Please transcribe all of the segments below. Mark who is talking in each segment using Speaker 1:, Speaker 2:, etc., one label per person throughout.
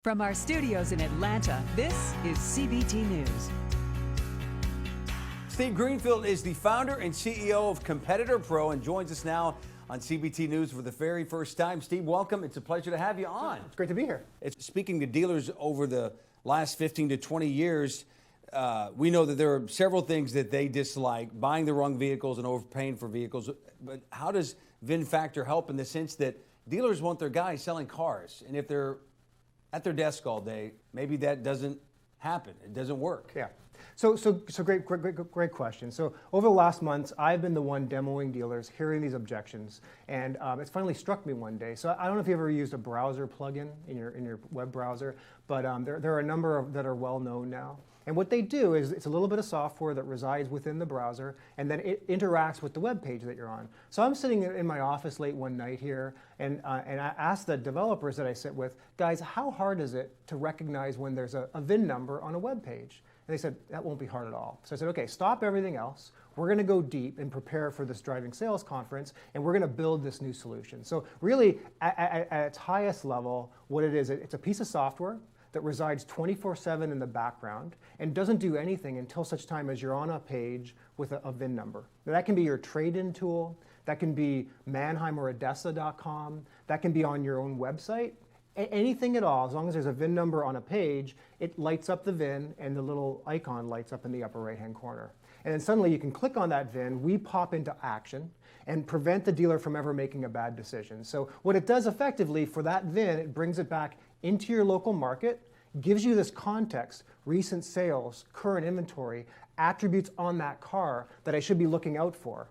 Speaker 1: From our studios in Atlanta, this is CBT News.
Speaker 2: Steve Greenfield is the founder and CEO of Competitor Pro and joins us now on CBT News for the very first time. Steve, welcome. It's a pleasure to have you on.
Speaker 3: It's great to be here.
Speaker 2: Speaking to dealers over the last 15 to 20 years, we know that there are several things that they dislike, buying the wrong vehicles and overpaying for vehicles. But how does VINFactor help in the sense that dealers want their guys selling cars? And if they're at their desk all day, maybe that doesn't happen. It doesn't work.
Speaker 3: Yeah. So great question. So over the last months, I've been the one demoing dealers, hearing these objections, and it's finally struck me one day. So I don't know if you ever used a browser plugin in your web browser, but there are a number that are well known now. And what they do is it's a little bit of software that resides within the browser, and then it interacts with the web page that you're on. So I'm sitting in my office late one night here, and I asked the developers that I sit with, guys, how hard is it to recognize when there's a VIN number on a web page? And they said, that won't be hard at all. So I said, okay, stop everything else. We're going to go deep and prepare for this driving sales conference, and we're going to build this new solution. So really, at its highest level, what it is, it's a piece of software that resides 24/7 in the background and doesn't do anything until such time as you're on a page with a VIN number. Now, that can be your trade-in tool, that can be Mannheim or Odessa.com, that can be on your own website. Anything at all, as long as there's a VIN number on a page, it lights up the VIN and the little icon lights up in the upper right-hand corner. And then suddenly you can click on that VIN, we pop into action and prevent the dealer from ever making a bad decision. So what it does effectively for that VIN, it brings it back into your local market, gives you this context, recent sales, current inventory, attributes on that car that I should be looking out for.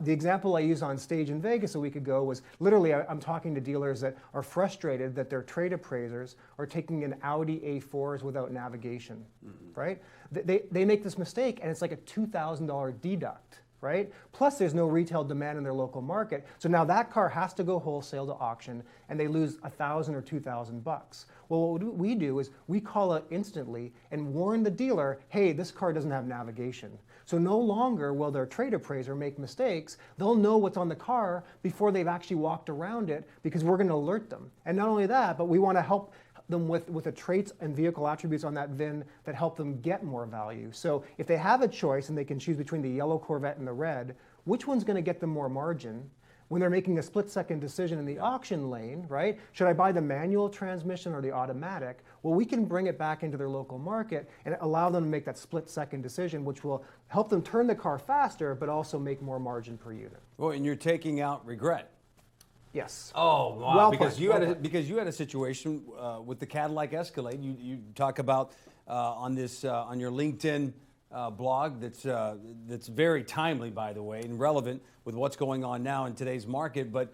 Speaker 3: The example I used on stage in Vegas a week ago was literally I'm talking to dealers that are frustrated that their trade appraisers are taking an Audi A4s without navigation, right? They make this mistake and it's like a $2,000 deduct, right? Plus there's no retail demand in their local market. So now that car has to go wholesale to auction and they lose $1,000 or $2,000. Well, what we do is we call it instantly and warn the dealer, hey, this car doesn't have navigation. So no longer will their trade appraiser make mistakes. They'll know what's on the car before they've actually walked around it because we're going to alert them. And not only that, but we want to help them with the traits and vehicle attributes on that VIN that help them get more value. So if they have a choice and they can choose between the yellow Corvette and the red, which one's going to get them more margin? When they're making a split-second decision in the auction lane, right? Should I buy the manual transmission or the automatic? Well, we can bring it back into their local market and allow them to make that split-second decision, which will help them turn the car faster, but also make more margin per unit.
Speaker 2: Well, and you're taking out regret.
Speaker 3: Yes.
Speaker 2: Oh, wow.
Speaker 3: Well
Speaker 2: because you
Speaker 3: played.
Speaker 2: had a situation with the Cadillac Escalade. You talk about on your LinkedIn blog that's very timely, by the way, and relevant with what's going on now in today's market. But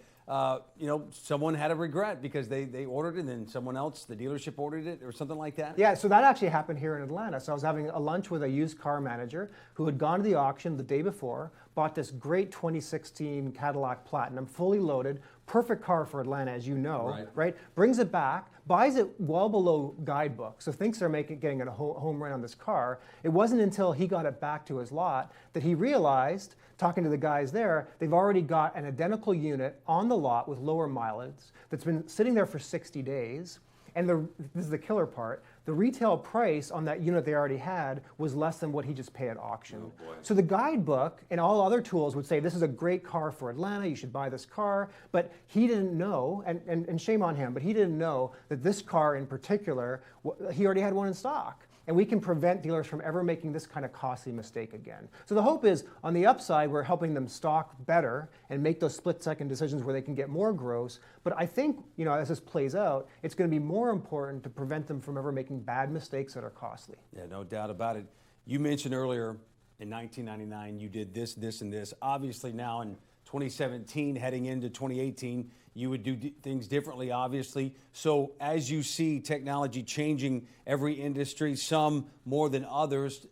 Speaker 2: someone had a regret because they ordered it and then someone else, the dealership, ordered it or something like that?
Speaker 3: Yeah, so that actually happened here in Atlanta. So I was having a lunch with a used car manager who had gone to the auction the day before, bought this great 2016 Cadillac Platinum, fully loaded, perfect car for Atlanta, as you know, right? Brings it back, buys it well below guidebook, so thinks they're getting a home run on this car. It wasn't until he got it back to his lot that he realized, talking to the guys there, they've already got an identical unit on the lot with lower mileage that's been sitting there for 60 days. And this is the killer part, the retail price on that unit they already had was less than what he just paid at auction.
Speaker 2: Oh, boy.
Speaker 3: So the guidebook and all other tools would say, this is a great car for Atlanta, you should buy this car. But he didn't know, and shame on him, but he didn't know that this car in particular, he already had one in stock. And we can prevent dealers from ever making this kind of costly mistake again. So the hope is, on the upside, we're helping them stock better and make those split-second decisions where they can get more gross. But I think, as this plays out, it's going to be more important to prevent them from ever making bad mistakes that are costly.
Speaker 2: Yeah, no doubt about it. You mentioned earlier, in 1999, you did this, this, and this. Obviously now in 2017, heading into 2018, you would do things differently, obviously. So as you see technology changing every industry, some more than others,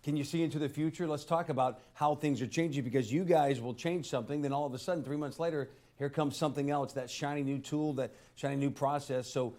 Speaker 2: can you see into the future? Let's talk about how things are changing, because you guys will change something, then all of a sudden, 3 months later, here comes something else, that shiny new tool, that shiny new process. So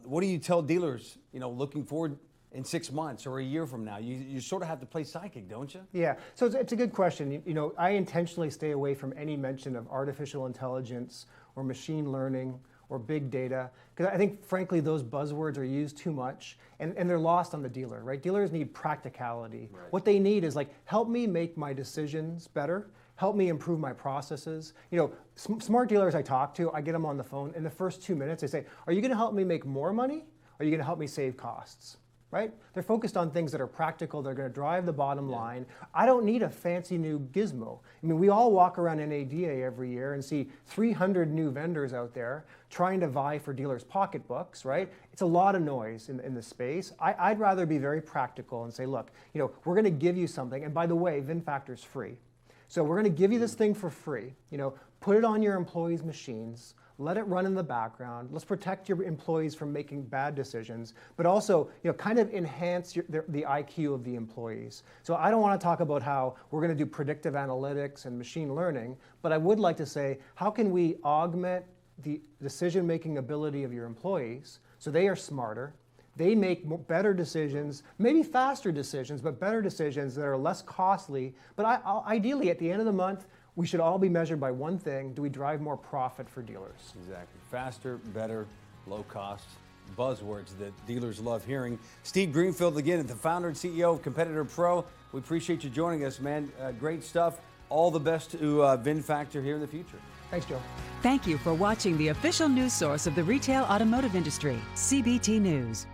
Speaker 2: what do you tell dealers, looking forward in 6 months or a year from now? You sort of have to play psychic, don't you?
Speaker 3: Yeah, so it's a good question. I intentionally stay away from any mention of artificial intelligence or machine learning or big data, because I think, frankly, those buzzwords are used too much, and they're lost on the dealer, right? Dealers need practicality.
Speaker 2: Right.
Speaker 3: What they need is like, help me make my decisions better, help me improve my processes. You know, smart dealers I talk to, I get them on the phone, in the first 2 minutes, they say, are you gonna help me make more money, or are you gonna help me save costs? Right? They're focused on things that are practical, they're going to drive the bottom line. I don't need a fancy new gizmo. I mean, we all walk around NADA every year and see 300 new vendors out there trying to vie for dealers' pocketbooks, right? It's a lot of noise in the space. I'd rather be very practical and say, look, you know, we're going to give you something, and by the way, VINFactor's free. So we're going to give you this thing for free. You know, put it on your employees' machines. Let it run in the background. Let's protect your employees from making bad decisions, but also, you know, kind of enhance the IQ of the employees. So I don't want to talk about how we're going to do predictive analytics and machine learning, but I would like to say, how can we augment the decision-making ability of your employees so they are smarter, they make better decisions, maybe faster decisions, but better decisions that are less costly. But ideally, at the end of the month, we should all be measured by one thing: do we drive more profit for dealers?
Speaker 2: Exactly. Faster, better, low cost, buzzwords that dealers love hearing. Steve Greenfield, again, the founder and CEO of Competitor Pro. We appreciate you joining us, man. Great stuff. All the best to VINFactor here in the future.
Speaker 3: Thanks, Joe.
Speaker 1: Thank you for watching the official news source of the retail automotive industry, CBT News.